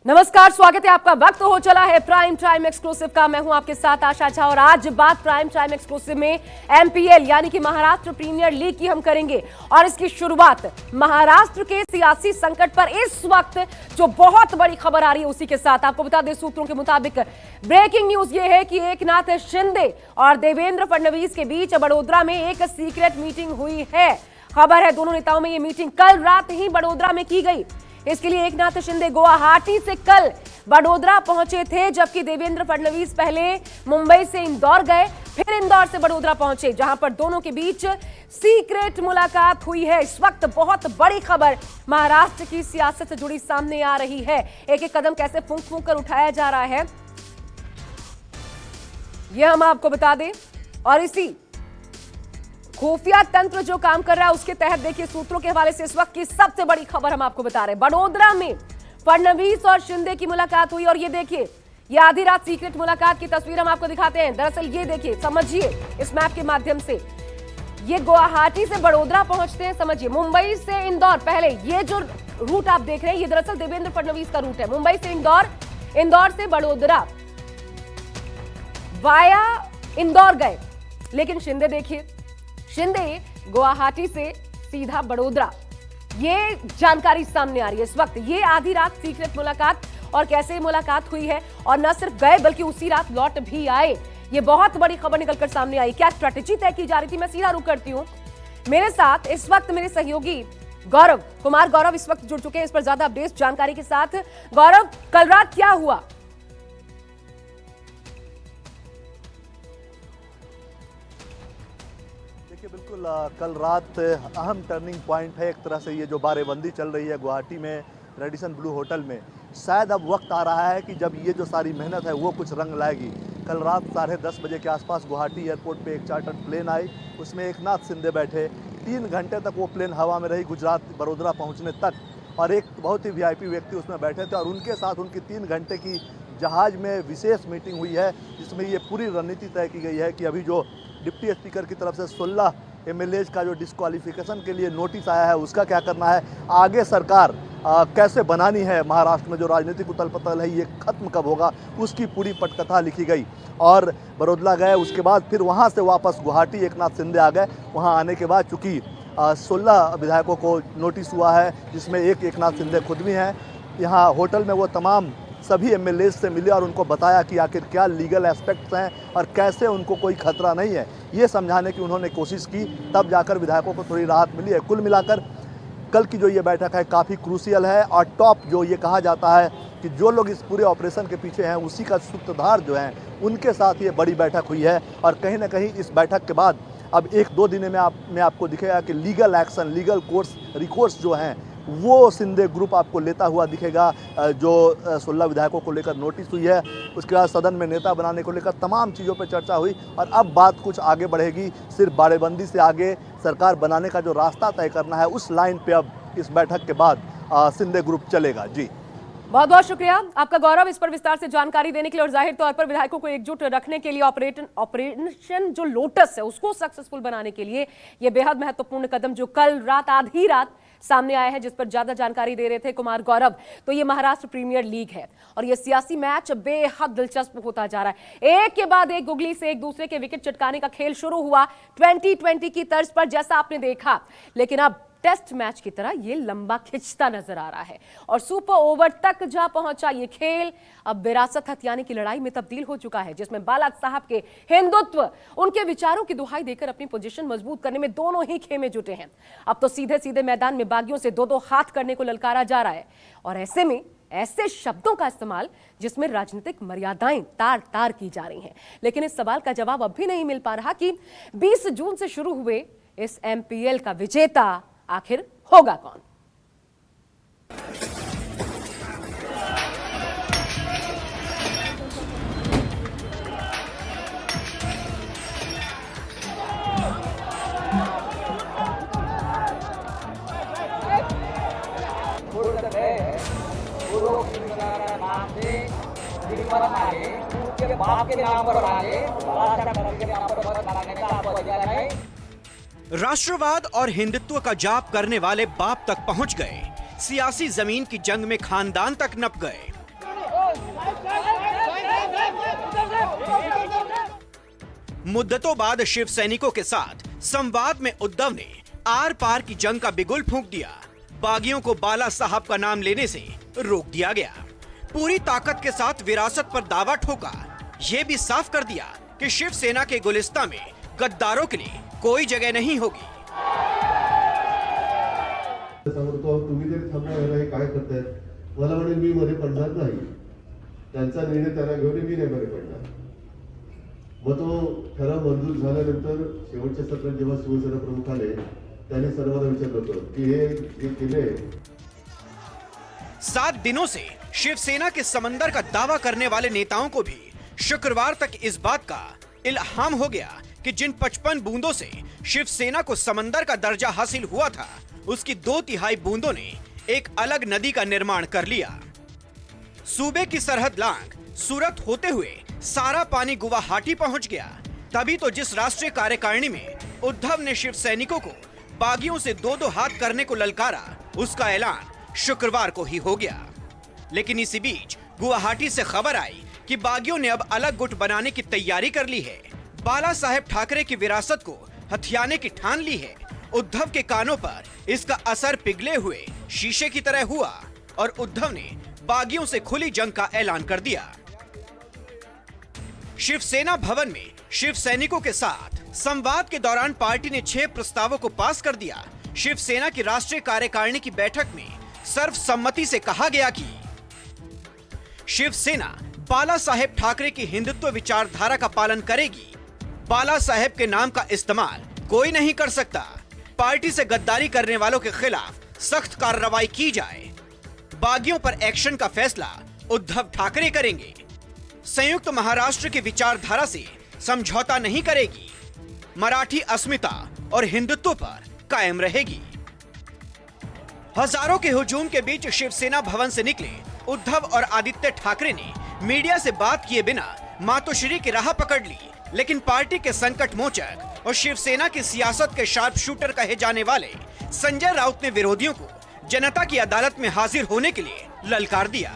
नमस्कार, स्वागत है आपका। वक्त हो चला है प्राइम टाइम एक्सक्लूसिव का। मैं हूं आपके साथ आशा झा और आज बात प्राइम टाइम एक्सक्लूसिव में एमपीएल यानी कि महाराष्ट्र प्रीमियर लीग की हम करेंगे और इसकी शुरुआत महाराष्ट्र के सियासी संकट पर इस वक्त जो बहुत बड़ी खबर आ रही है उसी के साथ। आपको बता दें, सूत्रों के मुताबिक ब्रेकिंग न्यूज ये है कि एकनाथ शिंदे और देवेंद्र फडणवीस के बीच बड़ोदरा में एक सीक्रेट मीटिंग हुई है। खबर है दोनों नेताओं में ये मीटिंग कल रात ही बड़ोदरा में की गई। इसके लिए एकनाथ शिंदे गुवाहाटी से कल बड़ोदरा पहुंचे थे, जबकि देवेंद्र फडणवीस पहले मुंबई से इंदौर गए, फिर इंदौर से बड़ोदरा पहुंचे, जहां पर दोनों के बीच सीक्रेट मुलाकात हुई है। इस वक्त बहुत बड़ी खबर महाराष्ट्र की सियासत से जुड़ी सामने आ रही है। एक एक कदम कैसे फूंक फूंक कर उठाया जा रहा है यह हम आपको बता दें, और इसी खुफिया तंत्र जो काम कर रहा है उसके तहत देखिए सूत्रों के हवाले से इस वक्त की सबसे बड़ी खबर हम आपको बता रहे हैं। बड़ोदरा में फडणवीस और शिंदे की मुलाकात हुई और ये देखिए, ये आधी रात सीक्रेट मुलाकात की तस्वीर हम आपको दिखाते हैं। दरअसल ये देखिए, समझिए इस मैप के माध्यम से, ये गुवाहाटी से बड़ोदरा पहुंचते हैं। समझिए, मुंबई से इंदौर, पहले ये जो रूट आप देख रहे हैं ये दरअसल देवेंद्र फडणवीस का रूट है। मुंबई से इंदौर, इंदौर से बड़ोदरा, वाया इंदौर गए, लेकिन शिंदे देखिए, शिंदे गुवाहाटी से सीधा बड़ोदरा। ये जानकारी सामने आ रही है इस वक्त। ये आधी रात सीक्रेट मुलाकात और कैसे मुलाकात हुई है, और न सिर्फ गए बल्कि उसी रात लौट भी आए। ये बहुत बड़ी खबर निकलकर सामने आई। क्या स्ट्रेटेजी तय की जा रही थी? मैं सीधा रुक करती हूं। मेरे साथ इस वक्त मेरे सहयोगी गौरव कुमार गौरव इस वक्त जुड़ चुके हैं इस पर ज्यादा अपडेट जानकारी के साथ। गौरव, कल रात क्या हुआ? बिल्कुल, कल रात अहम टर्निंग पॉइंट है। एक तरह से ये जो बारेबंदी चल रही है गुवाहाटी में रेडिसन ब्लू होटल में, शायद अब वक्त आ रहा है कि जब ये जो सारी मेहनत है वो कुछ रंग लाएगी। कल रात 10:30 बजे के आसपास गुवाहाटी एयरपोर्ट पे एक चार्टर्ड प्लेन आई, उसमें एकनाथ शिंदे बैठे। 3 घंटे तक वो प्लेन हवा में रही गुजरात बड़ोदरा पहुँचने तक, और एक बहुत ही वीआईपी व्यक्ति उसमें बैठे थे और उनके साथ उनकी 3 घंटे की जहाज में विशेष मीटिंग हुई है, जिसमें ये पूरी रणनीति तय की गई है कि अभी जो डिप्टी स्पीकर की तरफ से 16 एमएलएज का जो डिस्क्वालिफिकेशन के लिए नोटिस आया है उसका क्या करना है, आगे सरकार कैसे बनानी है, महाराष्ट्र में जो राजनीतिक उथल पुथल है ये खत्म कब होगा, उसकी पूरी पटकथा लिखी गई। और बड़ोदरा गए, उसके बाद फिर वहाँ से वापस गुवाहाटी एकनाथ शिंदे आ गए। वहाँ आने के बाद चूँकि 16 विधायकों को नोटिस हुआ है, जिसमें एक एकनाथ शिंदे खुद भी हैं। यहाँ होटल में वो तमाम सभी एमएलए से मिले और उनको बताया कि आखिर क्या लीगल एस्पेक्ट्स हैं और कैसे उनको कोई खतरा नहीं है, ये समझाने की उन्होंने कोशिश की। तब जाकर विधायकों को थोड़ी राहत मिली है। कुल मिलाकर कल की जो ये बैठक है काफ़ी क्रूशियल है, और टॉप जो ये कहा जाता है कि जो लोग इस पूरे ऑपरेशन के पीछे हैं उसी का सूत्रधार जो हैं उनके साथ ये बड़ी बैठक हुई है। और कहीं ना कहीं इस बैठक के बाद अब 1-2 दिन में आपको दिखेगा कि लीगल एक्शन, लीगल रिकोर्स जो हैं वो शिंदे ग्रुप आपको लेता हुआ दिखेगा। जो 16 विधायकों को लेकर नोटिस हुई है, उसके बाद सदन में नेता बनाने को लेकर तमाम चीज़ों पर चर्चा हुई, और अब बात कुछ आगे बढ़ेगी। सिर्फ बाड़ेबंदी से आगे सरकार बनाने का जो रास्ता तय करना है, उस लाइन पे अब इस बैठक के बाद शिंदे ग्रुप चलेगा। जी, बहुत बहुत शुक्रिया आपका गौरव इस पर विस्तार से जानकारी देने के लिए, और जाहिर तौर पर विधायकों को एकजुट रखने के लिए ऑपरेशन जो लोटस है उसको सक्सेसफुल बनाने के लिए यह बेहद महत्वपूर्ण कदम जो कल रात आधी रात सामने आया है, जिस पर ज्यादा जानकारी दे रहे थे कुमार गौरव। तो ये महाराष्ट्र प्रीमियर लीग है और ये सियासी मैच बेहद दिलचस्प होता जा रहा है। एक के बाद एक गुगली से एक दूसरे के विकेट चटकाने का खेल शुरू हुआ 2020 की तर्ज पर, जैसा आपने देखा, लेकिन अब टेस्ट मैच की तरह ये लंबा खिंचता नजर आ रहा है और सुपर ओवर तक जा पहुंचा ये खेल अब विरासत हथियाने की लड़ाई में तब्दील हो चुका है, जिसमें बाला साहब के हिंदुत्व, उनके विचारों की दुहाई देकर अपनी पोजीशन मजबूत करने में दोनों ही खेमे जुटे हैं। अब तो सीधे सीधे मैदान में बागियों से 2-2 हाथ करने को ललकारा जा रहा है, और ऐसे में ऐसे शब्दों का इस्तेमाल जिसमें राजनीतिक मर्यादाएं तार तार की जा रही हैं। लेकिन इस सवाल का जवाब अब भी नहीं मिल पा रहा कि 20 जून से शुरू हुए इस एमपीएल का विजेता आखिर होगा कौन। बाप के नाम पर राष्ट्रवाद और हिंदुत्व का जाप करने वाले बाप तक पहुंच गए, सियासी जमीन की जंग में खानदान तक नप गए। मुद्दतों बाद शिव सैनिकों के साथ संवाद में उद्धव ने आर पार की जंग का बिगुल फूंक दिया। बागियों को बाला साहब का नाम लेने से रोक दिया गया। पूरी ताकत के साथ विरासत पर दावा ठोका। ये भी साफ कर दिया कि शिवसेना के गुलिस्ता में गद्दारों के लिए कोई जगह नहीं होगी। सांगतो तुम्ही जर थांबणार हे काय करताय मला म्हणे मी मध्ये पडणार नाही त्यांचा निर्णय त्यांना घेऊन मी नाही मध्ये पडणार मग तो ठराव मंजूर झाल्यानंतर शेवटच्या सत्रात जेव्हा शिवसेना प्रमुख आले त्यांनी सर्वांना विचारलं होतं की हे केले 7 दिनों से शिवसेना के समंदर का दावा करने वाले नेताओं को भी शुक्रवार तक इस बात का इल्हाम हो गया कि जिन 55 बूंदों से शिवसेना को समंदर का दर्जा हासिल हुआ था, उसकी 2/3 बूंदों ने एक अलग नदी का निर्माण कर लिया। सूबे की सरहद लांग सूरत होते हुए सारा पानी गुवाहाटी पहुंच गया। तभी तो जिस राष्ट्रीय कार्यकारिणी में उद्धव ने शिव सैनिकों को बागियों से 2-2 हाथ करने को ललकारा, उसका ऐलान शुक्रवार को ही हो गया। लेकिन इसी बीच गुवाहाटी से खबर आई कि बागियों ने अब अलग गुट बनाने की तैयारी कर ली है। बाला साहेब ठाकरे की विरासत को हथियाने की ठान ली है। उद्धव के कानों पर इसका असर पिघले हुए शीशे की तरह हुआ और उद्धव ने बागियों से खुली जंग का ऐलान कर दिया। शिवसेना भवन में शिव सैनिकों के साथ संवाद के दौरान पार्टी ने 6 प्रस्तावों को पास कर दिया। शिवसेना की राष्ट्रीय कार्यकारिणी की बैठक में सर्वसम्मति से कहा गया कि शिवसेना बाला साहेब ठाकरे की हिंदुत्व विचारधारा का पालन करेगी। बाला साहेब के नाम का इस्तेमाल कोई नहीं कर सकता। पार्टी से गद्दारी करने वालों के खिलाफ सख्त कार्रवाई की जाए। बागियों पर एक्शन का फैसला उद्धव ठाकरे करेंगे। संयुक्त महाराष्ट्र की विचारधारा से समझौता नहीं करेगी। मराठी अस्मिता और हिंदुत्व पर कायम रहेगी। हजारों के हुजूम के बीच शिवसेना भवन से निकले उद्धव और आदित्य ठाकरे ने मीडिया से बात किए बिना मातोश्री की राह पकड़ ली। लेकिन पार्टी के संकट मोचक और शिवसेना की सियासत के शार्प शूटर कहे जाने वाले संजय राउत ने विरोधियों को जनता की अदालत में हाजिर होने के लिए ललकार दिया।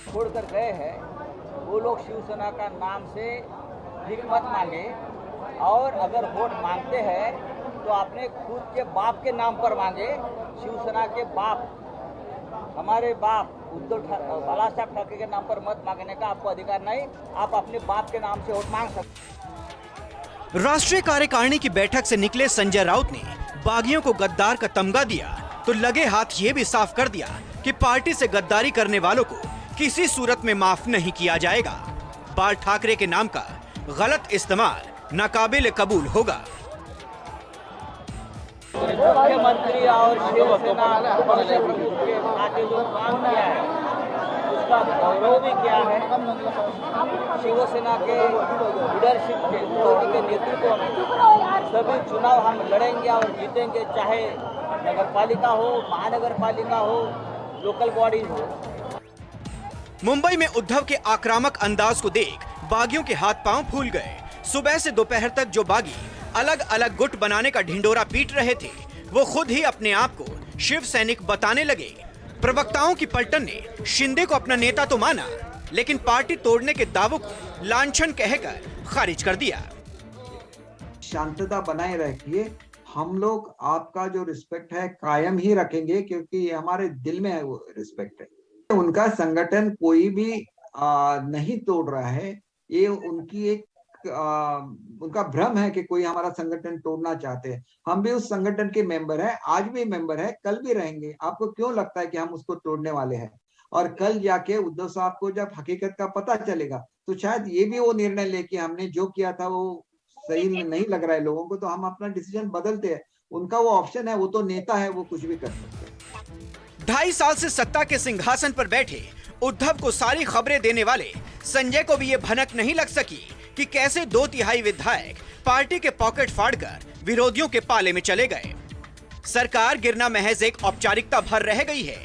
छोड़कर गए हैं वो लोग शिवसेना का नाम से भीख मत मांगे, और अगर वोट मांगते हैं तो अपने खुद के बाप के नाम पर मांगे। शिवसेना के बाप, हमारे बाप उद्धव बाला साहब ठाकरे के नाम पर मत मांगने का आपको अधिकार नहीं। आप अपने बाप के नाम से वोट मांग सकते। राष्ट्रीय कार्यकारिणी की बैठक से निकले संजय राउत ने बागियों को गद्दार का तमगा दिया तो लगे हाथ ये भी साफ कर दिया कि पार्टी से गद्दारी करने वालों को किसी सूरत में माफ नहीं किया जाएगा। बाल ठाकरे के नाम का गलत इस्तेमाल नाकाबिल कबूल होगा। मुख्यमंत्री और शिवसेना के नाते जो काम किया है उसका गौरव भी किया है। शिवसेना के लीडरशिप के नेतृत्व में सभी चुनाव हम लड़ेंगे और जीतेंगे, चाहे नगरपालिका हो, महानगर पालिका हो, लोकल बॉडीज हो। मुंबई में उद्धव के आक्रामक अंदाज को देख बागियों के हाथ पांव फूल गए। सुबह से दोपहर तक जो बागी अलग अलग गुट बनाने का ढिंडोरा पीट रहे थे, वो खुद ही अपने आप को शिव सैनिक बताने लगे। प्रवक्ताओं की पलटन ने शिंदे को अपना नेता तो माना, लेकिन पार्टी तोड़ने के दावों को लांछन कहकर खारिज कर दिया। शांतता बनाए रखिए, हम लोग आपका जो रिस्पेक्ट है कायम ही रखेंगे, क्योंकि ये हमारे दिल में है वो रिस्पेक्ट है। उनका संगठन कोई भी नहीं तोड़ रहा है। ये उनकी एक उनका भ्रम है कि कोई हमारा संगठन तोड़ना चाहते हैं। हम भी उस संगठन के मेंबर हैं, आज भी मेंबर है, कल भी रहेंगे। आपको क्यों लगता है कि हम उसको तोड़ने वाले हैं? और कल जाके उद्धव साहब को जब हकीकत का पता चलेगा तो शायद ये भी वो निर्णय लेके हमने जो किया था वो सही नहीं लग रहा है लोगों को, तो हम अपना डिसीजन बदलते हैं। उनका वो ऑप्शन है, वो तो नेता है, वो कुछ भी कर सकते हैं। 2.5 साल से सत्ता के सिंहासन पर बैठे उद्धव को सारी खबरें देने वाले संजय को भी ये भनक नहीं लग सकी कि कैसे 2/3 विधायक पार्टी के पॉकेट फाड़कर विरोधियों के पाले में चले गए। सरकार गिरना महज एक औपचारिकता भर रह गई है।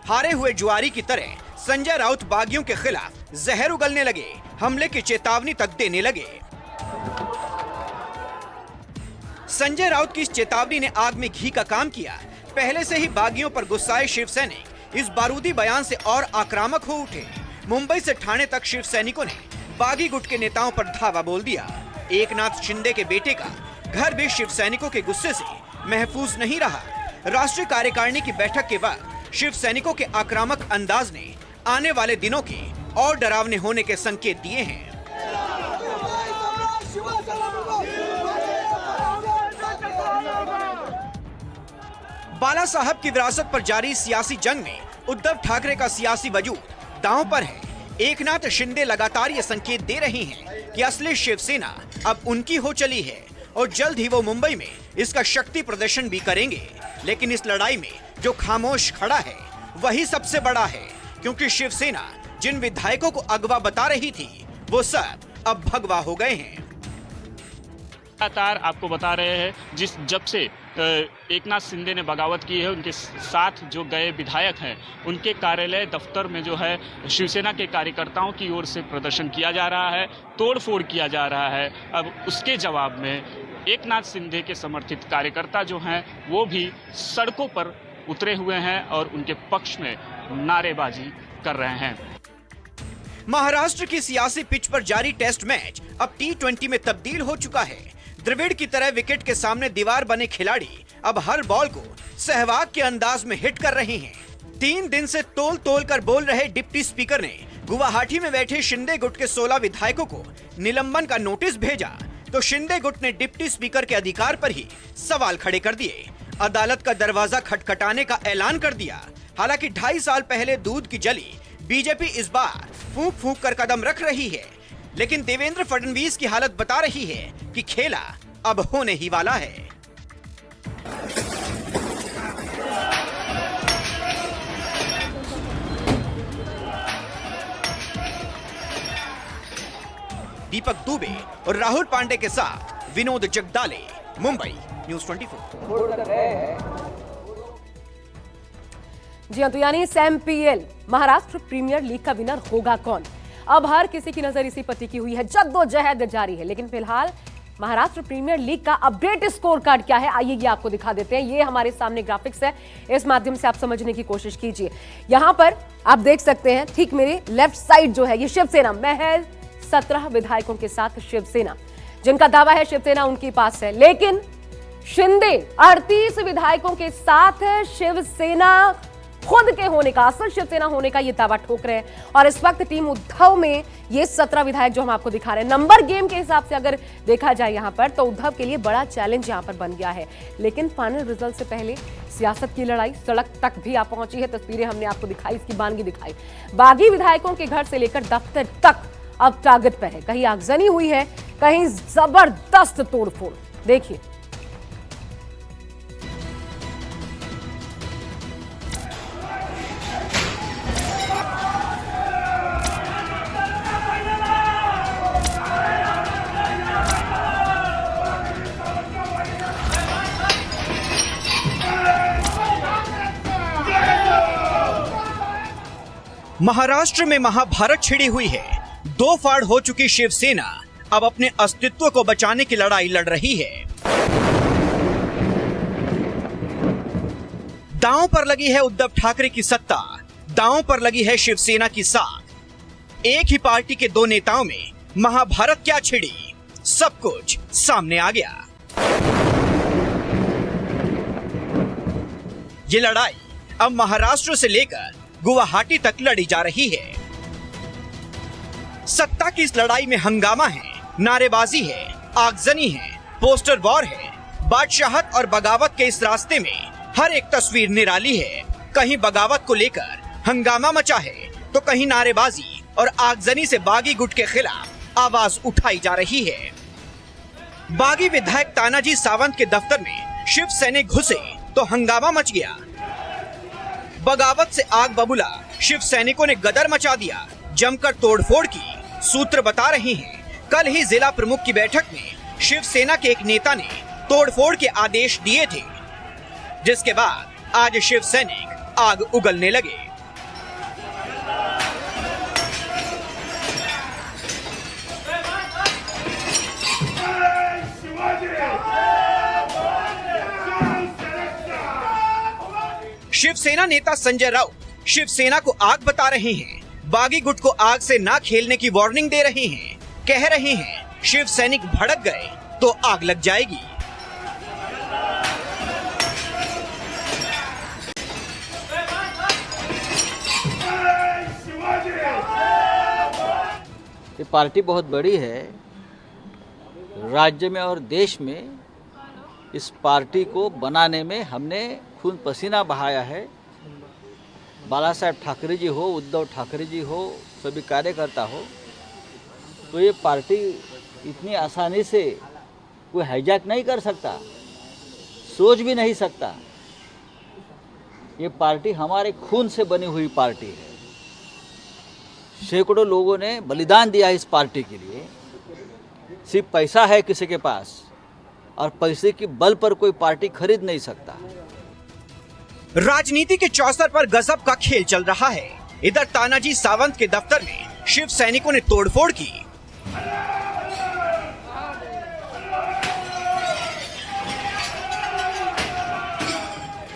हारे हुए जुआरी की तरह संजय राउत बागियों के खिलाफ जहर उगलने लगे, हमले की चेतावनी तक देने लगे। संजय राउत की इस चेतावनी ने आग में घी का काम किया। पहले से ही बागियों पर गुस्साए शिव सैनिक इस बारूदी बयान से और आक्रामक हो उठे। मुंबई से ठाणे तक शिव सैनिकों ने बागी गुट के नेताओं पर धावा बोल दिया। एकनाथ शिंदे के बेटे का घर भी शिव सैनिकों के गुस्से से महफूज नहीं रहा। राष्ट्रीय कार्यकारिणी की बैठक के बाद शिव सैनिकों के आक्रामक अंदाज ने आने वाले दिनों के और डरावने होने के संकेत दिए हैं। बाला साहब की विरासत पर जारी सियासी जंग में उद्धव ठाकरे का सियासी वजूद दांव पर है। एकनाथ शिंदे लगातार ये संकेत दे रहे हैं कि असली शिवसेना अब उनकी हो चली है और जल्द ही वो मुंबई में इसका शक्ति प्रदर्शन भी करेंगे। लेकिन इस लड़ाई में जो खामोश खड़ा है वही सबसे बड़ा है, क्योंकि शिवसेना जिन विधायकों को अगवा बता रही थी वो सब अब भगवा हो गए हैं। लगातार आपको बता रहे हैं जब से एकनाथ शिंदे ने बगावत की है, उनके साथ जो गए विधायक हैं उनके कार्यालय दफ्तर में जो है शिवसेना के कार्यकर्ताओं की ओर से प्रदर्शन किया जा रहा है, तोड़फोड़ किया जा रहा है। अब उसके जवाब में एकनाथ शिंदे के समर्थित कार्यकर्ता जो हैं वो भी सड़कों पर उतरे हुए हैं और उनके पक्ष में नारेबाजी कर रहे हैं। महाराष्ट्र की सियासी पिच पर जारी टेस्ट मैच अब T20 में तब्दील हो चुका है। द्रविड़ की तरह विकेट के सामने दीवार बने खिलाड़ी अब हर बॉल को सहवाग के अंदाज में हिट कर रहे हैं। 3 दिन से तोल तोल कर बोल रहे डिप्टी स्पीकर ने गुवाहाटी में बैठे शिंदे गुट के 16 विधायकों को निलंबन का नोटिस भेजा, तो शिंदे गुट ने डिप्टी स्पीकर के अधिकार पर ही सवाल खड़े कर दिए। अदालत का दरवाजा खटखटाने का ऐलान कर दिया। हालांकि 2.5 साल पहले दूध की जली बीजेपी इस बार फूंक फूंक कर कदम रख रही है, लेकिन देवेंद्र फडणवीस की हालत बता रही है कि खेला अब होने ही वाला है। दीपक दुबे और राहुल पांडे के साथ विनोद जगदाले, मुंबई, न्यूज़ 24। जी हाँ, तो यानी SMPL महाराष्ट्र प्रीमियर लीग का विनर होगा कौन? अब हर किसी की नजर इसी पर टिकी हुई है, जद्दोजहद जारी है। लेकिन फिलहाल महाराष्ट्र प्रीमियर लीग का अपडेट स्कोर कार्ड क्या है, आइए ये आपको दिखा देते हैं। ये हमारे सामने ग्राफिक्स है, इस माध्यम से आप समझने की कोशिश कीजिए। यहां पर आप देख सकते हैं, ठीक मेरे लेफ्ट साइड जो है ये शिवसेना, महज 17 विधायकों के साथ शिवसेना, जिनका दावा है शिवसेना उनके पास है। लेकिन शिंदे 38 विधायकों के साथ शिवसेना खुद के होने का, असल शिवसेना होने का ये दावा ठोक रहे हैं। और इस वक्त टीम उद्धव में ये 17 विधायक जो हम आपको दिखा रहे हैं, नंबर गेम के हिसाब से अगर देखा जाए यहां पर, तो उद्धव के लिए बड़ा चैलेंज यहां पर बन गया है। लेकिन फाइनल रिजल्ट से पहले सियासत की लड़ाई सड़क तक भी आ पहुंची है। तस्वीरें हमने आपको दिखाई, इसकी बानगी दिखाई। बागी विधायकों के घर से लेकर दफ्तर तक अब टारगेट पर है। कहीं आगजनी हुई है, कहीं जबरदस्त तोड़फोड़। देखिए, महाराष्ट्र में महाभारत छिड़ी हुई है। 2 फाड़ हो चुकी शिवसेना अब अपने अस्तित्व को बचाने की लड़ाई लड़ रही है। दांव पर लगी है उद्धव ठाकरे की सत्ता, दांव पर लगी है शिवसेना की साख। एक ही पार्टी के 2 नेताओं में महाभारत क्या छिड़ी, सब कुछ सामने आ गया। ये लड़ाई अब महाराष्ट्र से लेकर गुवाहाटी तक लड़ी जा रही है। सत्ता की इस लड़ाई में हंगामा है, नारेबाजी है, आगजनी है, पोस्टर वॉर है। बादशाहत और बगावत के इस रास्ते में हर एक तस्वीर निराली है। कहीं बगावत को लेकर हंगामा मचा है, तो कहीं नारेबाजी और आगजनी से बागी गुट के खिलाफ आवाज उठाई जा रही है। बागी विधायक तानाजी सावंत के दफ्तर में शिव सैनिक घुसे तो हंगामा मच गया। बगावत से आग बबूला, शिव सैनिकों ने गदर मचा दिया, जमकर तोड़फोड़ की। सूत्र बता रहे हैं, कल ही जिला प्रमुख की बैठक में शिवसेना के एक नेता ने तोड़फोड़ के आदेश दिए थे, जिसके बाद आज शिव सैनिक आग उगलने लगे। शिवसेना नेता संजय राउत शिवसेना को आग बता रहे हैं। बागी गुट को आग से ना खेलने की वार्निंग दे रहे हैं। कह रहे हैं शिव सैनिक भड़क गए तो आग लग जाएगी। ये पार्टी बहुत बड़ी है राज्य में और देश में। इस पार्टी को बनाने में हमने खून पसीना बहाया है। बाला साहेब ठाकरे जी हो, उद्धव ठाकरे जी हो, सभी कार्यकर्ता हो, तो ये पार्टी इतनी आसानी से कोई हाईजैक नहीं कर सकता, सोच भी नहीं सकता। ये पार्टी हमारे खून से बनी हुई पार्टी है। सैकड़ों लोगों ने बलिदान दिया इस पार्टी के लिए। सिर्फ पैसा है किसी के पास और पैसे की बल पर कोई पार्टी खरीद नहीं सकता। राजनीति के चौसर पर गजब का खेल चल रहा है। इधर तानाजी सावंत के दफ्तर में शिव सैनिकों ने तोड़फोड़ की।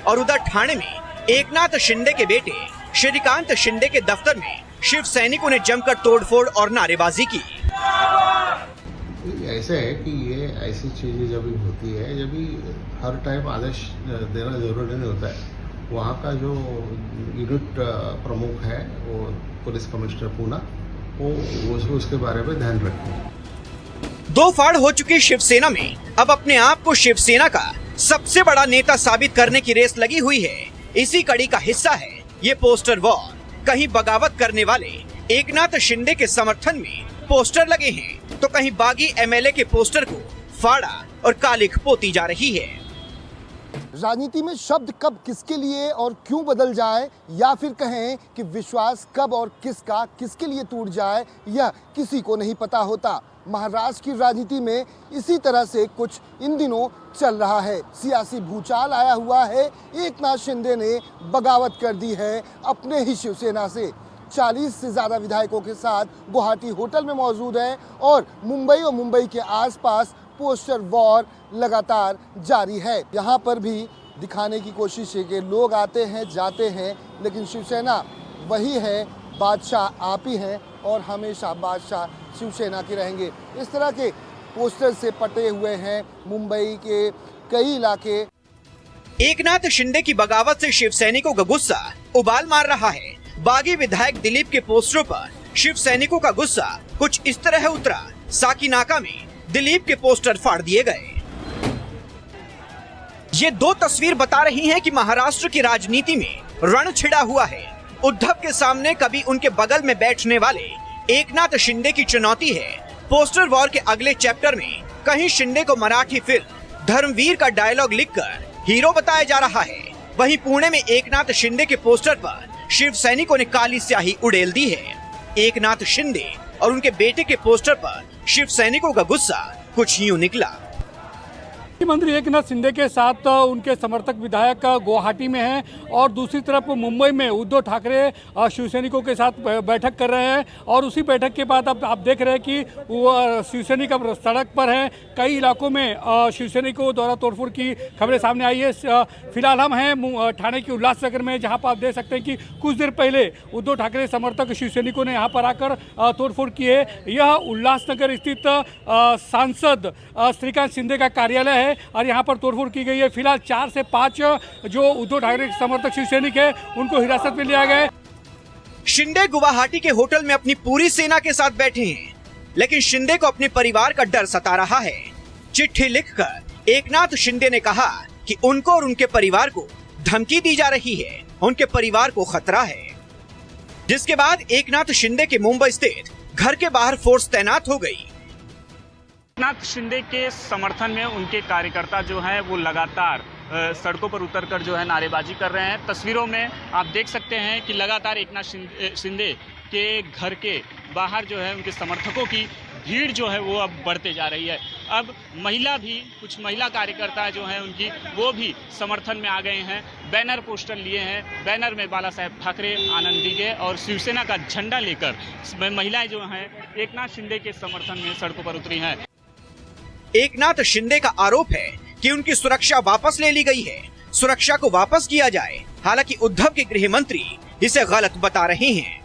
और उधर ठाणे में एकनाथ शिंदे के बेटे श्रीकांत शिंदे के दफ्तर में शिव सैनिकों ने जमकर तोड़फोड़ और नारेबाजी की। ऐसे है कि ये ऐसी चीजें जब होती है, जब हर टाइम आदेश देना जरूरी नहीं होता है। वहाँ का जो यूनिट प्रमुख है वो पुलिस कमिश्नर पूना, वो उसके बारे में ध्यान रखें। दो फाड़ हो चुकी शिवसेना में अब अपने आप को शिवसेना का सबसे बड़ा नेता साबित करने की रेस लगी हुई है। इसी कड़ी का हिस्सा है ये पोस्टर वॉर। कहीं बगावत करने वाले एकनाथ शिंदे के समर्थन में पोस्टर लगे हैं तो कहीं बागी एमएलए के पोस्टर को फाड़ा और कालिख पोती जा रही है। राजनीति में शब्द कब किसके लिए और क्यों बदल जाए, या फिर कहें कि विश्वास कब और किसका किसके लिए टूट जाए, यह किसी को नहीं पता होता। महाराष्ट्र की राजनीति में इसी तरह से कुछ इन दिनों चल रहा है। सियासी भूचाल आया हुआ है। एकनाथ शिंदे ने बगावत कर दी है अपने ही शिवसेना से। 40 से ज़्यादा विधायकों के साथ गुवाहाटी होटल में मौजूद है और मुंबई के आसपास पोस्टर वॉर लगातार जारी है। यहाँ पर भी दिखाने की कोशिश है कि लोग आते हैं जाते हैं, लेकिन शिवसेना वही है, बादशाह आप ही हैं और हमेशा बादशाह शिवसेना के रहेंगे। इस तरह के पोस्टर से पटे हुए हैं मुंबई के कई इलाके। एकनाथ शिंदे की बगावत से शिव सैनिकों का गुस्सा उबाल मार रहा है। बागी विधायक दिलीप के पोस्टरों पर शिव सैनिकों का गुस्सा कुछ इस तरह उतरा। साकीनाका में दिलीप के पोस्टर फाड़ दिए गए। ये दो तस्वीर बता रही हैं कि महाराष्ट्र की राजनीति में रण छिड़ा हुआ है। उद्धव के सामने कभी उनके बगल में बैठने वाले एकनाथ शिंदे की चुनौती है। पोस्टर वॉर के अगले चैप्टर में कहीं शिंदे को मराठी फिल्म धर्मवीर का डायलॉग लिखकर हीरो बताया जा रहा है, वहीं पुणे में एकनाथ शिंदे के पोस्टर पर शिव सैनिकों ने काली स्याही उड़ेल दी है। एकनाथ शिंदे और उनके बेटे के पोस्टर पर शिव सैनिकों का गुस्सा कुछ यूं निकला। मुख्यमंत्री एकनाथ शिंदे के साथ उनके समर्थक विधायक गुवाहाटी में हैं और दूसरी तरफ मुंबई में उद्धव ठाकरे शिवसैनिकों के साथ बैठक कर रहे हैं। और उसी बैठक के बाद अब आप देख रहे हैं कि वो शिवसैनिक अब सड़क पर हैं। कई इलाकों में शिवसैनिकों द्वारा तोड़फोड़ की खबरें सामने आई है। फिलहाल हम हैं ठाणे के उल्लासनगर में, जहाँ पर आप देख सकते हैं कि कुछ देर पहले उद्धव ठाकरे समर्थक शिवसैनिकों ने यहाँ पर आकर तोड़फोड़ की है। यह उल्लासनगर स्थित सांसद श्रीकांत शिंदे का कार्यालय है और यहाँ पर तोड़फोड़ की गई है। फिलहाल 4 से 5 जो उद्धव ठाकरे के समर्थक शिवसैनिक है उनको हिरासत में लिया गया है। शिंदे गुवाहाटी के होटल में अपनी पूरी सेना के साथ बैठे हैं, लेकिन शिंदे को अपने परिवार का डर सता रहा है। चिट्ठी लिखकर एकनाथ शिंदे ने कहा कि उनको और उनके परिवार को धमकी दी जा रही है, उनके परिवार को खतरा है। जिसके बाद एकनाथ शिंदे के मुंबई स्थित घर के बाहर फोर्स तैनात हो गई। एकनाथ शिंदे के समर्थन में उनके कार्यकर्ता जो हैं वो लगातार सड़कों पर उतरकर जो है नारेबाजी कर रहे हैं। तस्वीरों में आप देख सकते हैं कि लगातार एकनाथ शिंदे के घर के बाहर जो है उनके समर्थकों की भीड़ जो है वो अब बढ़ते जा रही है। अब महिला भी, कुछ महिला कार्यकर्ता जो हैं उनकी, वो भी समर्थन में आ गए हैं। बैनर पोस्टर लिए हैं, बैनर में बाला साहेब ठाकरे, आनंद दिघे और शिवसेना का झंडा लेकर महिलाएं जो हैं एकनाथ शिंदे के समर्थन में सड़कों पर उतरी हैं। एकनाथ शिंदे का आरोप है कि उनकी सुरक्षा वापस ले ली गई है, सुरक्षा को वापस किया जाए। हालांकि उद्धव के गृह मंत्री इसे गलत बता रहे हैं।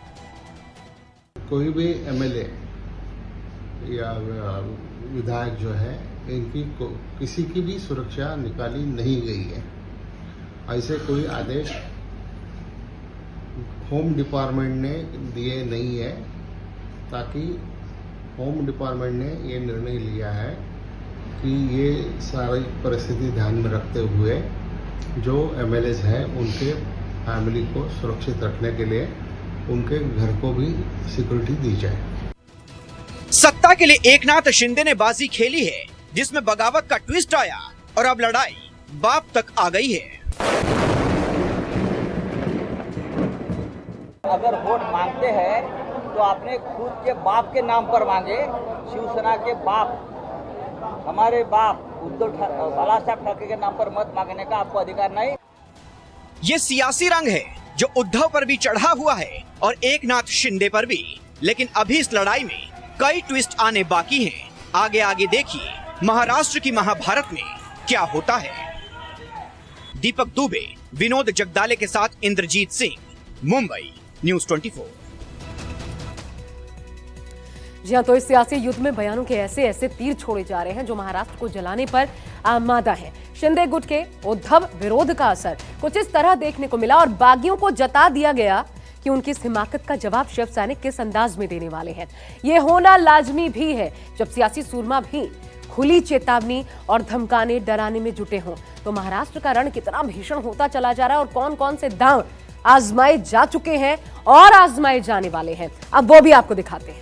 कोई भी एमएलए या विधायक जो है इनकी किसी की भी सुरक्षा निकाली नहीं गई है। ऐसे कोई आदेश होम डिपार्टमेंट ने दिए नहीं है, ताकि होम डिपार्टमेंट ने ये निर्णय लिया है कि ये सारी परिस्थिति ध्यान में रखते हुए जो एमएलएज हैं उनके फैमिली को सुरक्षित रखने के लिए उनके घर को भी सिक्योरिटी दी जाए। सत्ता के लिए एकनाथ शिंदे ने बाजी खेली है, जिसमें बगावत का ट्विस्ट आया और अब लड़ाई बाप तक आ गई है। अगर वोट मांगते हैं तो अपने खुद के बाप के नाम पर मांगे। शिवसेना के बाप, हमारे बाप उद्धव बालासाहेब ठाकरे के नाम पर मत मांगने का आपको अधिकार नहीं। ये सियासी रंग है जो उद्धव पर भी चढ़ा हुआ है और एकनाथ शिंदे पर भी, लेकिन अभी इस लड़ाई में कई ट्विस्ट आने बाकी हैं। आगे आगे देखिए महाराष्ट्र की महाभारत में क्या होता है। दीपक दुबे, विनोद जगदाले के साथ इंद्रजीत सिंह, मुंबई, न्यूज़ 24। जी हाँ, तो इस सियासी युद्ध में बयानों के ऐसे ऐसे तीर छोड़े जा रहे हैं जो महाराष्ट्र को जलाने पर आमादा है। शिंदे गुट के उद्धव विरोध का असर कुछ इस तरह देखने को मिला और बागियों को जता दिया गया कि उनकी इस हिमाकत का जवाब शिव सैनिक किस अंदाज में देने वाले हैं। ये होना लाजमी भी है जब सियासी सूरमा भी खुली चेतावनी और धमकाने डराने में जुटे हों। तो महाराष्ट्र का रण कितना भीषण होता चला जा रहा है और कौन कौन से दांव आजमाए जा चुके हैं और आजमाए जाने वाले हैं, अब वो भी आपको दिखाते हैं।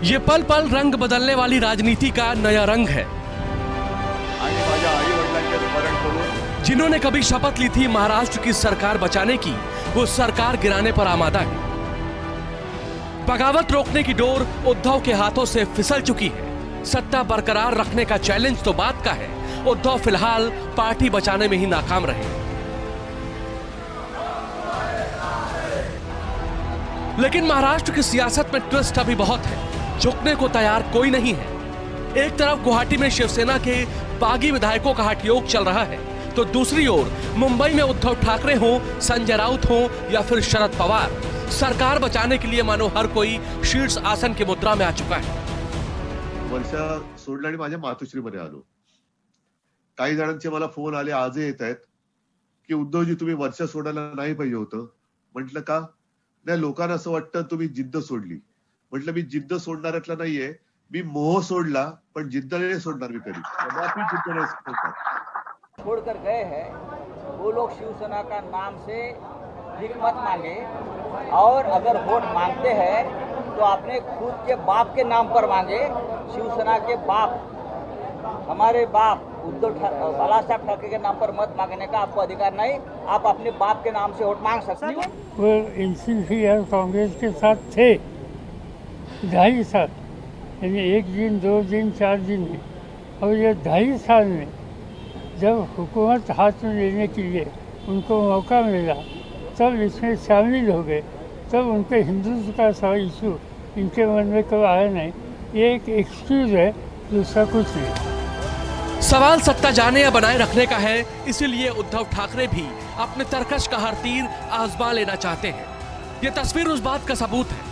ये पल पल रंग बदलने वाली राजनीति का नया रंग है। जिन्होंने कभी शपथ ली थी महाराष्ट्र की सरकार बचाने की, वो सरकार गिराने पर आमादा है। बगावत रोकने की डोर उद्धव के हाथों से फिसल चुकी है। सत्ता बरकरार रखने का चैलेंज तो बात का है, उद्धव फिलहाल पार्टी बचाने में ही नाकाम रहे। लेकिन महाराष्ट्र की सियासत में ट्विस्ट अभी बहुत है, झुकने को तैयार कोई नहीं है। एक तरफ गुवाहाटी में शिवसेना के बागी विधायकों का हठयोग चल रहा है, तो दूसरी ओर मुंबई में उद्धव ठाकरे हो, संजय राउत हो या फिर शरद पवार, सरकार बचाने के लिए मानो हर कोई शीर्ष आसन की मुद्रा में आ चुका है। वर्षा सोडला आणि माझ्या मातोश्रीमध्ये आलो। काही जणांचे मला फोन आले, आजही येत आहेत की उद्धवजी तुम्ही वर्षा सोडायला नाही पाहिजे होतं। म्हटलं का? नाही, लोकांना असं वाटतं तुम्ही जिद्द सोडली। म्हटलं मी जिद्द सोडणाऱ्यातला नाहीये, मी मोह सोडला, पण जिद्द नाही सोडणार मी कधी। कदापि जिद्द नाही सोडणार। छोड़कर गए हैं वो लोग शिवसेना का नाम से भीख मत मांगे, और अगर वोट मांगते हैं तो अपने खुद के बाप के नाम पर मांगे। शिवसेना के बाप, हमारे बाप उद्धव बालासाहेब ठाकरे के नाम पर मत मांगने का आपको अधिकार नहीं। आप अपने बाप के नाम से वोट मांग सकते हो। वो एनसीपी और कांग्रेस के साथ थे 2.5 साल, यानी 1 दिन 2 दिन 4 दिन में, और ये 2.5 साल में जब हुकूमत हाथ में लेने के लिए उनको मौका मिला तब इसमें शामिल हो गए। तब उनके हिंदुत्व का सारा इशू इनके मन में कभी आया नहीं। ये एक एक्सक्यूज है, दूसरा कुछ नहीं। सवाल सत्ता जाने या बनाए रखने का है, इसीलिए उद्धव ठाकरे भी अपने तरकश का हर तीर आजमा लेना चाहते हैं। ये तस्वीर उस बात का सबूत है।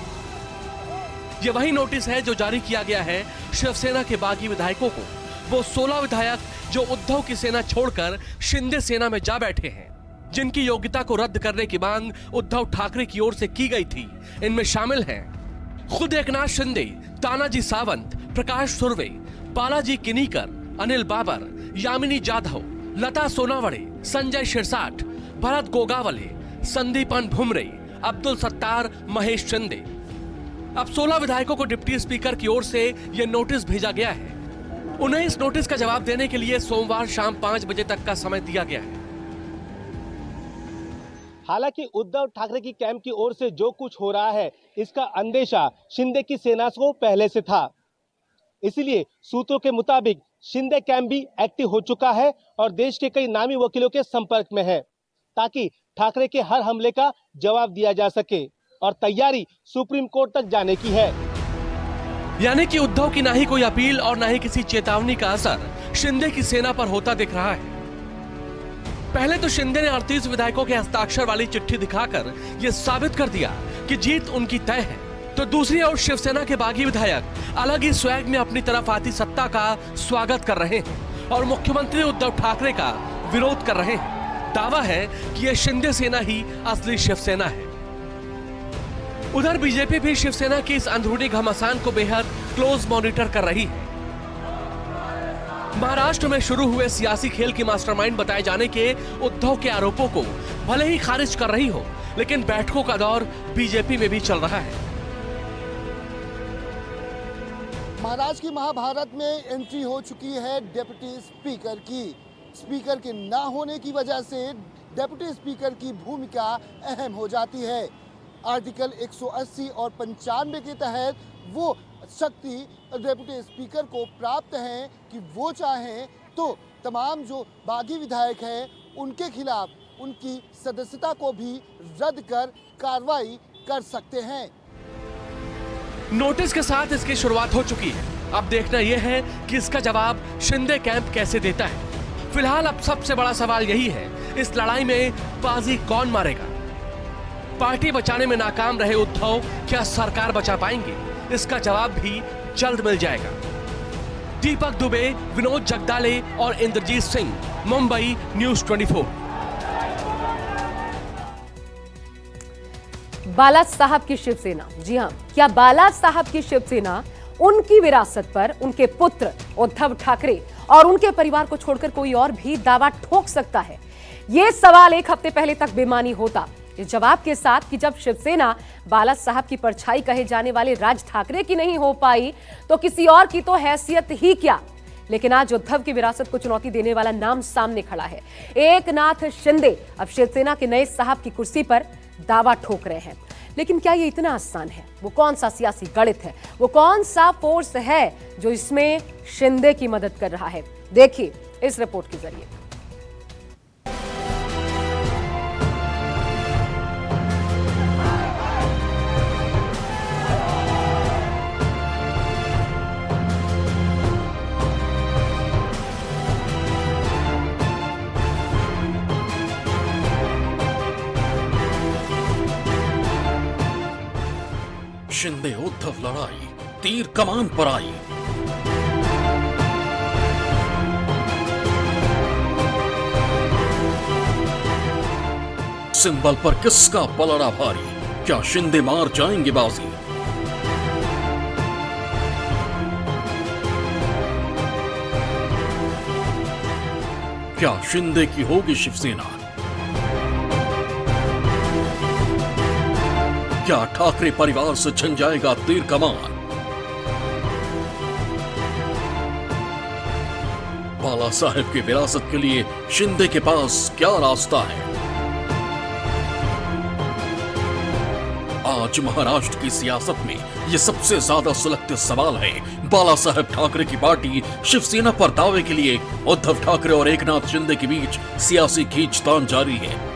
ये वही नोटिस है जो जारी किया गया है शिवसेना के बागी विधायकों को, वो 16 विधायक जो उद्धव की सेना छोड़कर शिंदे सेना में जा बैठे हैं, जिनकी योग्यता को रद्द करने की मांग उद्धव ठाकरे की ओर से की गई थी। इनमें शामिल हैं खुद एकनाथ शिंदे, तानाजी सावंत, प्रकाश सुर्वे, बालाजी किनीकर, अनिल बाबर, यामिनी जाधव, लता सोनावड़े, संजय शिरसाट, भरत गोगावले, संदीपन भुमरे, अब्दुल सत्तार, महेश शिंदे। अब 16 विधायकों को डिप्टी स्पीकर की ओर से यह नोटिस भेजा गया है। उन्हें इस नोटिस का जवाब देने के लिए सोमवार शाम 5 बजे तक का समय दिया गया है। हालांकि उद्धव ठाकरे की कैंप की ओर से जो कुछ हो रहा है, इसका अंदेशा शिंदे की सेना को पहले से था। इसलिए सूत्रों के मुताबिक शिंदे कैंप भी एक्टिव हो चुका है और देश के कई नामी वकीलों के संपर्क में है, ताकि ठाकरे के हर हमले का जवाब दिया जा सके, और तैयारी सुप्रीम कोर्ट तक जाने की है। यानी कि उद्धव की ना ही कोई अपील और ना ही किसी चेतावनी का असर शिंदे की सेना पर होता दिख रहा है। पहले तो शिंदे ने 38 विधायकों के हस्ताक्षर वाली चिट्ठी दिखाकर यह साबित कर दिया कि जीत उनकी तय है, तो दूसरी ओर शिवसेना के बागी विधायक अलग ही स्वैग में अपनी तरफ आती सत्ता का स्वागत कर रहे हैं और मुख्यमंत्री उद्धव ठाकरे का विरोध कर रहे हैं। दावा है कि यह शिंदे सेना ही असली शिवसेना है। उधर बीजेपी भी शिवसेना की इस अंदरूनी घमासान को बेहद क्लोज मॉनिटर कर रही है। महाराष्ट्र में शुरू हुए सियासी खेल की मास्टरमाइंड बताए जाने के उद्धव के आरोपों को भले ही खारिज कर रही हो, लेकिन बैठकों का दौर बीजेपी में भी चल रहा है। महाराष्ट्र की महाभारत में एंट्री हो चुकी है डिप्टी स्पीकर की। स्पीकर के ना होने की वजह से डिप्टी स्पीकर की भूमिका अहम हो जाती है। आर्टिकल 180 और 95 के तहत वो शक्ति डिप्टी स्पीकर को प्राप्त है कि वो चाहें तो तमाम जो बागी विधायक हैं उनके खिलाफ उनकी सदस्यता को भी रद्द कर कार्रवाई कर सकते हैं। नोटिस के साथ इसकी शुरुआत हो चुकी है। अब देखना यह है कि इसका जवाब शिंदे कैंप कैसे देता है। फिलहाल अब सबसे बड़ा सवाल यही है, इस लड़ाई में बाजी कौन मारेगा? पार्टी बचाने में नाकाम रहे उद्धव क्या सरकार बचा पाएंगे? इसका जवाब भी जल्द मिल जाएगा। दीपक दुबे, विनोद जगदाले और इंद्रजीत सिंह, मुंबई, न्यूज़ 24। बाला साहब की शिवसेना, जी हां, क्या बाला साहब की शिवसेना उनकी विरासत पर उनके पुत्र उद्धव ठाकरे और उनके परिवार को छोड़कर कोई और भी दावा ठोक सकता है? यह सवाल एक हफ्ते पहले तक बेमानी होता। इस जवाब के साथ कि जब शिवसेना बाला साहब की परछाई कहे जाने वाले राज ठाकरे की नहीं हो पाई तो किसी और की तो हैसियत ही क्या। लेकिन आज उद्धव की विरासत को चुनौती देने वाला नाम सामने खड़ा है। एकनाथ शिंदे अब शिवसेना के नए साहब की कुर्सी पर दावा ठोक रहे हैं। लेकिन क्या ये इतना आसान है? वो कौन सा सियासी गणित है, वो कौन सा फोर्स है जो इसमें शिंदे की मदद कर रहा है? देखिए इस रिपोर्ट के जरिए। शिंदे उद्धव लड़ाई तीर कमान पर आई। सिंबल पर किसका पलड़ा भारी? क्या शिंदे मार जाएंगे बाजी? क्या शिंदे की होगी शिवसेना? क्या ठाकरे परिवार से छिन जाएगा तीर कमान? बाला साहब की विरासत के लिए शिंदे के पास क्या रास्ता है? आज महाराष्ट्र की सियासत में ये सबसे ज्यादा सुलगते सवाल है। बाला साहब ठाकरे की पार्टी शिवसेना पर दावे के लिए उद्धव ठाकरे और एकनाथ शिंदे के बीच सियासी खींचतान जारी है।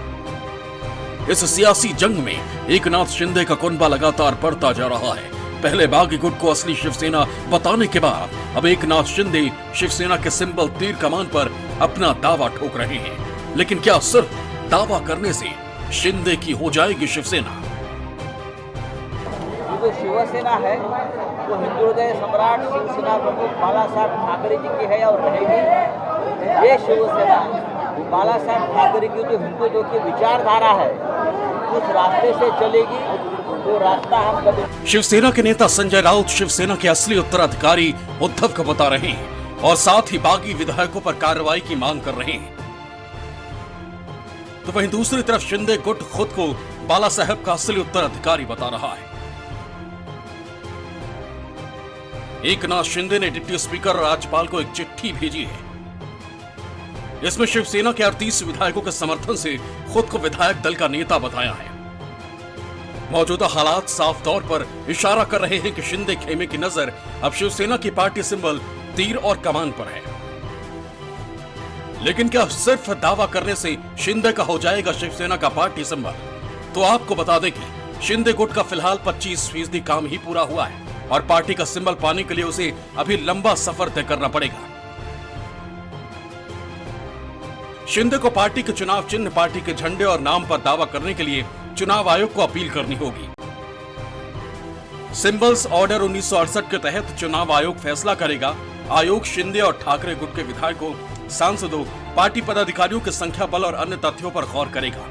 इस सियासी जंग में एकनाथ शिंदे का कुनबा लगातार बढ़ता जा रहा है। पहले बागी गुट को असली शिवसेना बताने के बाद अब एकनाथ शिंदे शिवसेना के सिंबल तीर कमान पर अपना दावा ठोक रहे हैं। लेकिन क्या सिर्फ दावा करने से शिंदे की हो जाएगी शिवसेना? ये जो शिवसेना है वो हिंदू हृदय सम्राट शिवसेना प्रमुख बाला साहब ठाकरे जी की है और रहेगी। ये शिवसेना बाला साहब ठाकरे की जो हिंदुत्व की विचारधारा है उस रास्ते से चलेगी। वो रास्ता हम कभी। शिवसेना के नेता संजय राउत शिवसेना के असली उत्तराधिकारी उद्धव को बता रहे हैं और साथ ही बागी विधायकों पर कार्रवाई की मांग कर रहे हैं। तो वहीं दूसरी तरफ शिंदे गुट खुद को बाला साहब का असली उत्तराधिकारी बता रहा है। एकनाथ शिंदे ने डिप्टी स्पीकर और राज्यपाल को एक चिट्ठी भेजी है। इसमें शिवसेना के 38 विधायकों के समर्थन से खुद को विधायक दल का नेता बताया है। मौजूदा हालात साफ तौर पर इशारा कर रहे हैं कि शिंदे खेमे की नजर अब शिवसेना की पार्टी सिंबल तीर और कमान पर है। लेकिन क्या सिर्फ दावा करने से शिंदे का हो जाएगा शिवसेना का पार्टी सिंबल? तो आपको बता दें कि शिंदे गुट का फिलहाल 25% काम ही पूरा हुआ है। और पार्टी का सिंबल पाने के लिए उसे अभी लंबा सफर तय करना पड़ेगा। शिंदे को पार्टी के चुनाव चिन्ह, पार्टी के झंडे और नाम पर दावा करने के लिए चुनाव आयोग को अपील करनी होगी। सिंबल्स ऑर्डर 1968 के तहत चुनाव आयोग फैसला करेगा। आयोग शिंदे और ठाकरे गुट के विधायकों, सांसदों, पार्टी पदाधिकारियों के संख्या बल और अन्य तथ्यों पर गौर करेगा।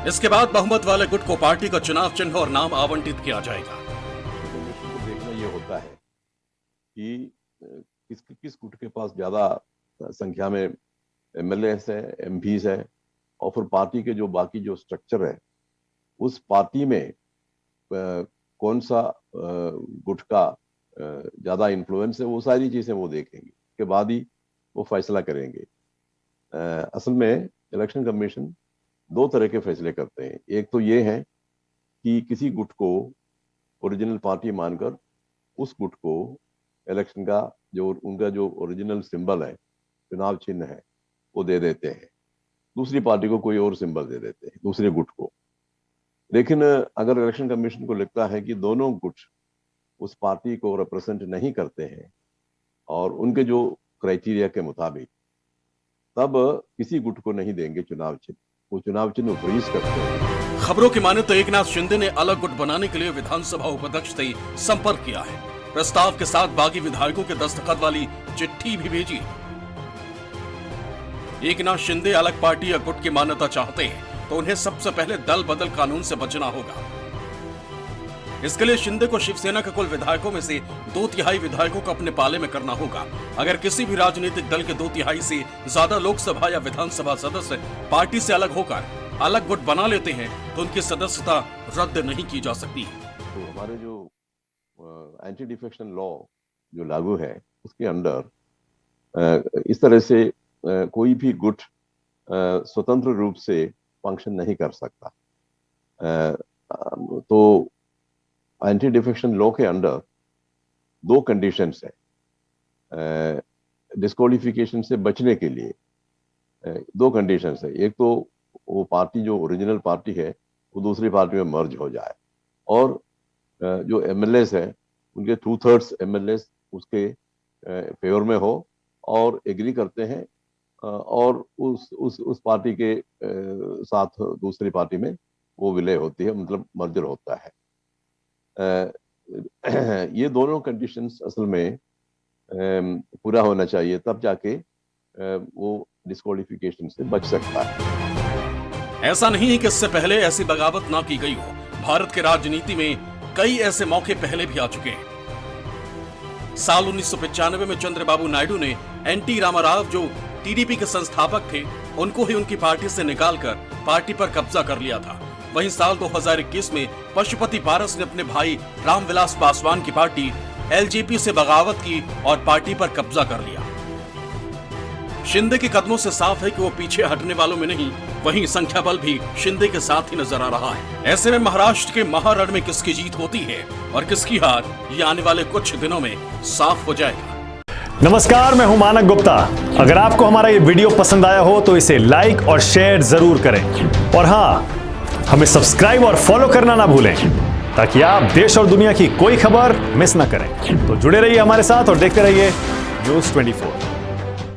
इसके बाद बहुमत वाले गुट को पार्टी का चुनाव चिन्ह और नाम आवंटित किया जाएगा। देखना ये होता है कि किस गुट के पास ज्यादा संख्या में एमएलएस है, एमपीज है, और फिर पार्टी के जो बाकी जो स्ट्रक्चर है उस पार्टी में कौन सा गुट का ज्यादा इन्फ्लुएंस है, वो सारी चीजें वो देखेंगे। के बाद ही वो फैसला करेंगे। असल में इलेक्शन कमीशन दो तरह के फैसले करते हैं। एक तो ये है कि किसी गुट को ओरिजिनल पार्टी मानकर उस गुट को इलेक्शन का जो उनका जो ओरिजिनल सिंबल है, चुनाव चिन्ह है, वो दे देते हैं। दूसरी पार्टी को कोई और सिंबल दे देते हैं, दूसरे गुट को। लेकिन अगर इलेक्शन कमीशन को लगता है कि दोनों गुट उस पार्टी को रिप्रेजेंट नहीं करते हैं और उनके जो क्राइटेरिया के मुताबिक, तब किसी गुट को नहीं देंगे चुनाव चिन्ह, वो चुनाव चिन्ह फ्रीज करते हैं। खबरों की माने तो एकनाथ शिंदे ने अलग गुट बनाने के लिए विधानसभा उपाध्यक्ष से संपर्क किया है। प्रस्ताव के साथ बागी विधायकों के दस्तखत वाली चिट्ठी भी भेजी। एकनाथ शिंदे अलग पार्टी या गुट की मान्यता चाहते हैं तो उन्हें सबसे पहले दल बदल कानून से बचना होगा। इसके लिए शिंदे को शिवसेना के कुल विधायकों में से 2/3 विधायकों को अपने पाले में करना होगा। अगर किसी भी राजनीतिक दल के 2/3 से ज्यादा लोकसभा या विधानसभा सदस्य पार्टी से अलग होकर अलग गुट बना लेते हैं तो उनकी सदस्यता रद्द नहीं की जा सकती। तो हमारे जो एंटी डिफेक्शन लॉ जो लागू है उसके अंडर इस तरह से कोई भी गुट स्वतंत्र रूप से फंक्शन नहीं कर सकता। तो एंटी डिफेक्शन लॉ के अंडर 2 कंडीशंस है डिस्क्वालिफिकेशन से बचने के लिए। 2 कंडीशंस है। एक तो वो पार्टी जो ओरिजिनल पार्टी है वो दूसरी पार्टी में मर्ज हो जाए, और जो एमएलएस है उनके 2/3 एमएलएस उसके फेवर में हो और एग्री करते हैं, और उस पार्टी के साथ दूसरी पार्टी में वो विलय होती है, मतलब मर्जर होता है। ये दोनों कंडीशंस असल में पूरा होना चाहिए, तब जाके वो डिस्क्वालिफिकेशन से बच सकता है। ऐसा नहीं है कि इससे पहले ऐसी बगावत ना की गई हो। भारत के राजनीति में कई ऐसे मौके पहले भी आ चुके हैं। साल 1995 में चंद्रबाबू नायडू ने एनटी रामाराव जो टीडीपी के संस्थापक थे उनको ही उनकी पार्टी से निकालकर पार्टी पर कब्जा कर लिया था। वहीं साल 2021 में पशुपति पारस ने अपने भाई रामविलास पासवान की पार्टी एलजेपी से बगावत की और पार्टी पर कब्जा कर लिया। शिंदे के कदमों से साफ है कि वो पीछे हटने वालों में नहीं, वहीं संख्या बल भी शिंदे के साथ ही नजर आ रहा है। ऐसे में महाराष्ट्र के महारण में किसकी जीत होती है और किसकी हार, ये आने वाले कुछ दिनों में साफ हो जाएगा। नमस्कार, मैं हूं मानक गुप्ता। अगर आपको हमारा ये वीडियो पसंद आया हो तो इसे लाइक और शेयर जरूर करें, और हाँ, हमें सब्सक्राइब और फॉलो करना ना भूलें ताकि आप देश और दुनिया की कोई खबर मिस ना करें। तो जुड़े रहिए हमारे साथ और देखते रहिए न्यूज़ 24।